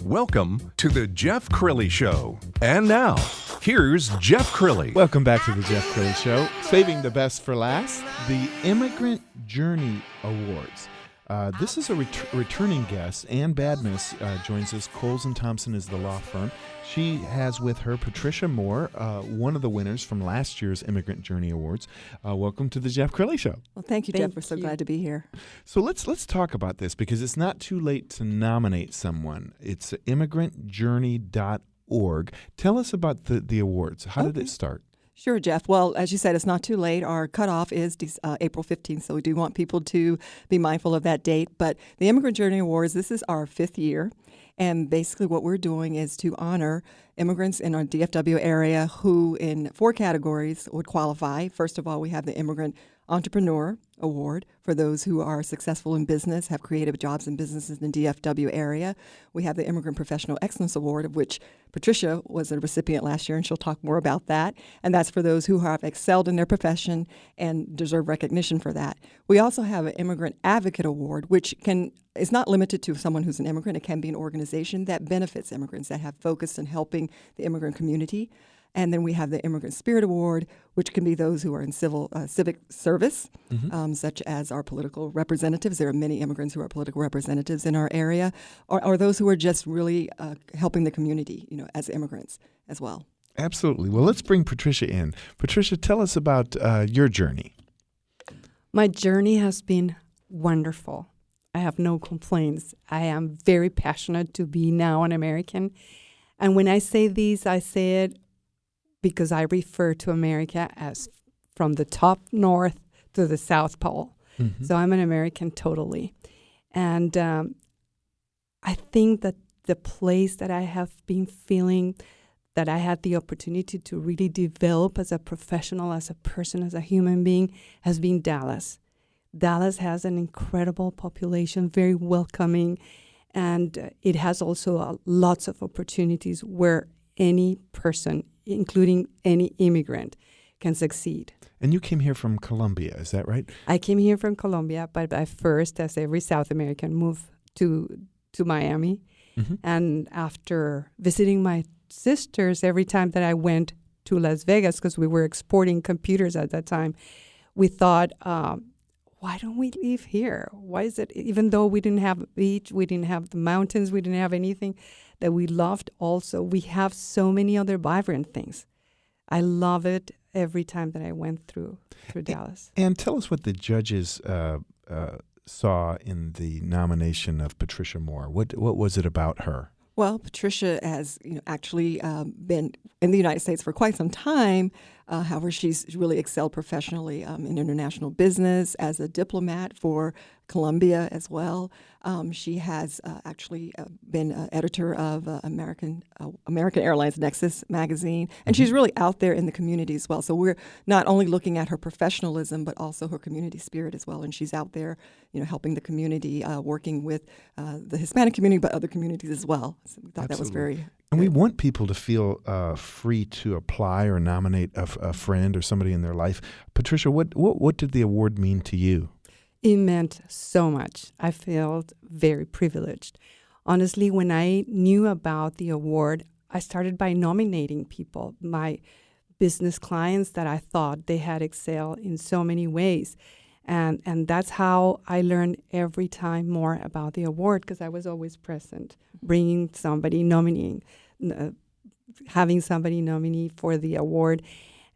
Welcome to the Jeff Crilley Show. And now, here's Jeff Crilley. Welcome back to the Jeff Crilley Show. Saving the best for last, the Immigrant Journey Awards. This is a returning guest. Ann Badmus joins us. Coles & Thompson is the law firm. She has with her Patricia Moore, one of the winners from last year's Immigrant Journey Awards. Welcome to the Jeff Crilley Show. Well, thank you, Jeff. We're so glad to be here. So let's talk about this because it's not too late to nominate someone. It's immigrantjourney.org. Tell us about the awards. How did it start? Sure, Jeff. Well, as you said, it's not too late. Our cutoff is April 15th, so we do want people to be mindful of that date. But the Immigrant Journey Awards, this is our 5th year. And basically what we're doing is to honor immigrants in our DFW area who in 4 categories would qualify. First of all, we have the Immigrant Entrepreneur Award for those who are successful in business, have creative jobs and businesses in the DFW area. We have the Immigrant Professional Excellence Award, of which Patricia was a recipient last year, and she'll talk more about that. And that's for those who have excelled in their profession and deserve recognition for that. We also have an Immigrant Advocate Award, which is not limited to someone who's an immigrant. It can be an organization that benefits immigrants, that have focused on helping the immigrant community. And then we have the Immigrant Spirit Award, which can be those who are in civic service, such as our political representatives. There are many immigrants who are political representatives in our area, or those who are just really helping the community, as immigrants as well. Absolutely. Well, let's bring Patricia in. Patricia, tell us about your journey. My journey has been wonderful. I have no complaints. I am very passionate to be now an American. And when I say these, I say it because I refer to America as from the top north to the South Pole. Mm-hmm. So I'm an American totally. And I think that the place that I have been feeling that I had the opportunity to really develop as a professional, as a person, as a human being, has been Dallas. Dallas has an incredible population, very welcoming, and it has also lots of opportunities where any person, including any immigrant, can succeed. And you came here from Colombia, is that right? I came here from Colombia, but I first, as every South American, moved to Miami. Mm-hmm. And after visiting my sisters, every time that I went to Las Vegas, because we were exporting computers at that time, we thought, why don't we live here? Why is it, even though we didn't have a beach, we didn't have the mountains, we didn't have anything that we loved also, we have so many other vibrant things. I love it every time that I went through Dallas. And tell us what the judges saw in the nomination of Patricia Moore. What was it about her? Well, Patricia has actually been in the United States for quite some time. However, she's really excelled professionally in international business as a diplomat for Colombia as well. She has actually been editor of American Airlines Nexus magazine, and she's really out there in the community as well. So we're not only looking at her professionalism, but also her community spirit as well. And she's out there, helping the community, working with the Hispanic community, but other communities as well. So we thought that was very good. And we want people to feel free to apply or nominate a friend or somebody in their life. Patricia, what did the award mean to you? It meant so much. I felt very privileged. Honestly, when I knew about the award, I started by nominating people, my business clients that I thought they had excelled in so many ways. And that's how I learned every time more about the award, because I was always present, bringing somebody, nominating, having somebody nominee for the award.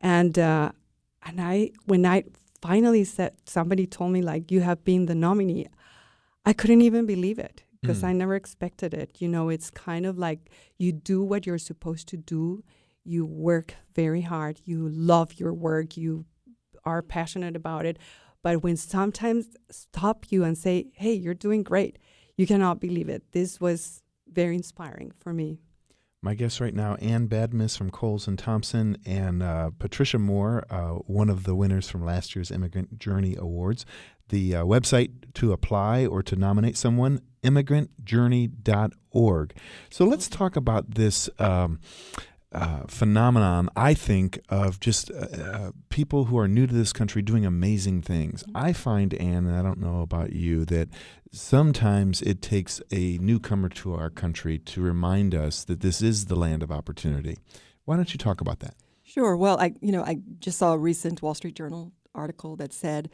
And when I finally said, somebody told me, you have been the nominee, I couldn't even believe it, because I never expected it. It's kind of like you do what you're supposed to do. You work very hard. You love your work. You are passionate about it. But when sometimes stop you and say, hey, you're doing great, you cannot believe it. This was very inspiring for me. My guest right now, Ann Badmus from Coles & Thompson, and Patricia Moore, one of the winners from last year's Immigrant Journey Awards. The website to apply or to nominate someone, immigrantjourney.org. So let's talk about this phenomenon, I think, of just people who are new to this country doing amazing things. I find, Anne, and I don't know about you, that sometimes it takes a newcomer to our country to remind us that this is the land of opportunity. Why don't you talk about that? Sure. Well, I just saw a recent Wall Street Journal article that said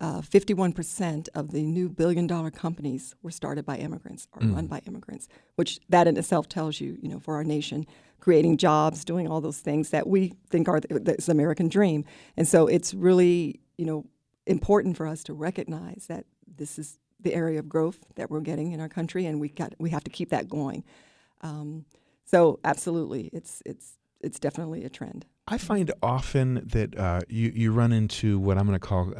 51% of the new billion-dollar companies were started by immigrants or run by immigrants, which that in itself tells you, for our nation, creating jobs, doing all those things that we think are the American dream. And so it's really, important for us to recognize that this is the area of growth that we're getting in our country, and we have to keep that going. So absolutely, it's definitely a trend. I find often that you run into what I'm going to call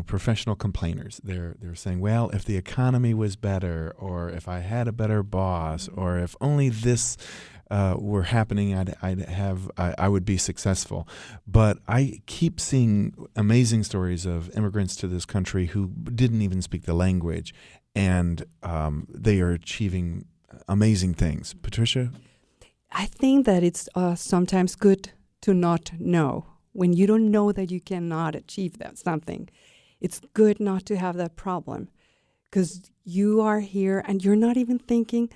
professional complainers. They're saying, well, if the economy was better, or if I had a better boss, or if only this were happening, I would be successful. But I keep seeing amazing stories of immigrants to this country who didn't even speak the language, and they are achieving amazing things. Patricia? I think that it's sometimes good to not know. When you don't know that you cannot achieve something, it's good not to have that problem, because you are here and you're not even thinking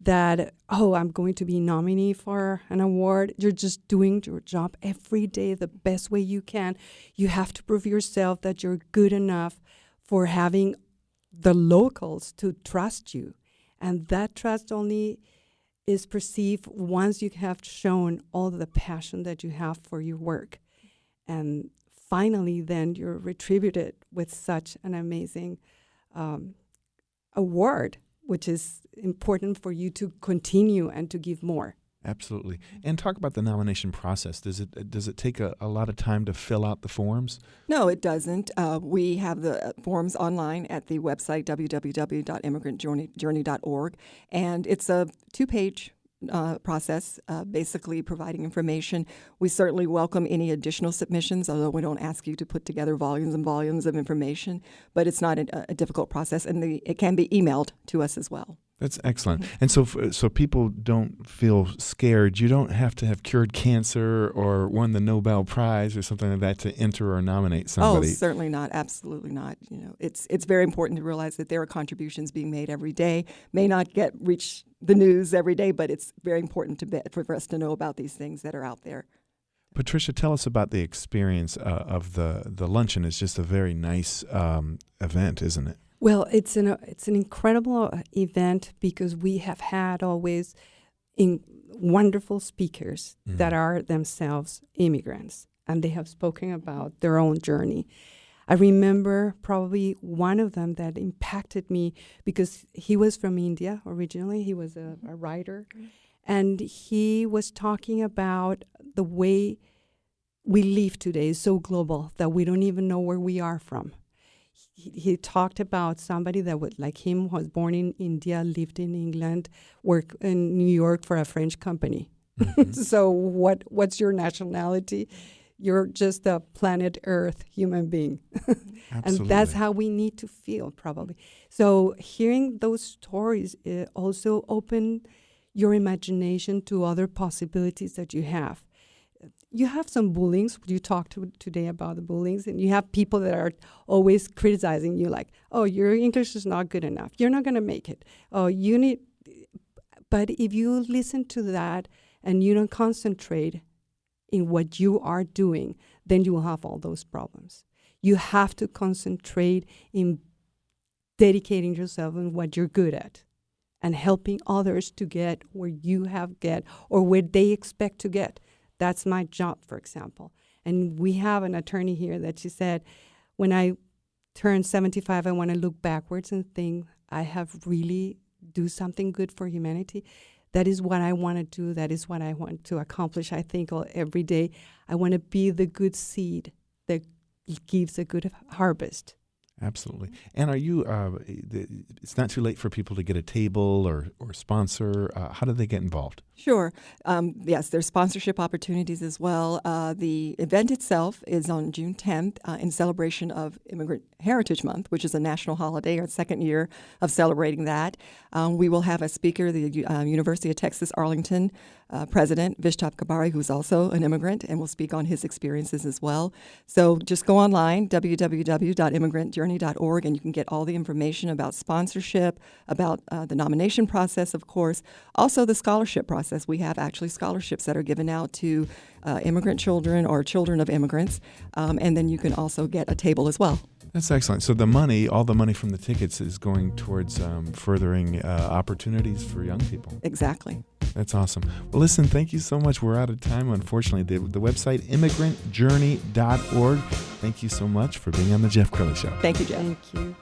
that, I'm going to be nominated for an award. You're just doing your job every day the best way you can. You have to prove yourself that you're good enough for having the locals to trust you. And that trust only is perceived once you have shown all the passion that you have for your work. And finally, then you're retributed with such an amazing award, which is important for you to continue and to give more. Absolutely. And talk about the nomination process. Does it take a lot of time to fill out the forms? No, it doesn't. We have the forms online at the website, www.immigrantjourney.org, and it's a 2-page process, basically providing information. We certainly welcome any additional submissions, although we don't ask you to put together volumes and volumes of information, but it's not a difficult process, and it can be emailed to us as well. That's excellent. And so people don't feel scared. You don't have to have cured cancer or won the Nobel Prize or something like that to enter or nominate somebody. Oh, certainly not. Absolutely not. It's very important to realize that there are contributions being made every day. May not reach the news every day, but it's very important for us to know about these things that are out there. Patricia, tell us about the experience of the luncheon. It's just a very nice event, isn't it? Well, it's an incredible event because we have had always wonderful speakers that are themselves immigrants, and they have spoken about their own journey. I remember probably one of them that impacted me because he was from India originally. He was a writer, and he was talking about the way we live today is so global that we don't even know where we are from. He talked about somebody that was like him, was born in India, lived in England, worked in New York for a French company. So what's your nationality? You're just a planet Earth human being. And that's how we need to feel, probably. So hearing those stories also open your imagination to other possibilities that you have. You have some bullying. You talked today about the bullying, and you have people that are always criticizing you, like, "Oh, your English is not good enough. You're not going to make it. Oh, you need." But if you listen to that and you don't concentrate in what you are doing, then you will have all those problems. You have to concentrate in dedicating yourself in what you're good at and helping others to get where you have get or where they expect to get. That's my job, for example. And we have an attorney here that she said, when I turn 75, I want to look backwards and think I have really do something good for humanity. That is what I want to do. That is what I want to accomplish, I think, every day. I want to be the good seed that gives a good harvest. Absolutely. And are you, it's not too late for people to get a table or sponsor. How do they get involved? Sure. Yes, there's sponsorship opportunities as well. The event itself is on June 10th in celebration of Immigrant Heritage Month, which is a national holiday, our second year of celebrating that. We will have a speaker, the University of Texas Arlington president, Vishtap Kabari, who's also an immigrant, and will speak on his experiences as well. So just go online, www.immigrantjourney.org, and you can get all the information about sponsorship, about the nomination process, of course, also the scholarship process. We have actually scholarships that are given out to immigrant children or children of immigrants, and then you can also get a table as well. That's excellent. So the money, all the money from the tickets is going towards furthering opportunities for young people. Exactly. That's awesome. Well, listen, thank you so much. We're out of time, unfortunately. The website, immigrantjourney.org. Thank you so much for being on the Jeff Crilley Show. Thank you, Jeff. Thank you.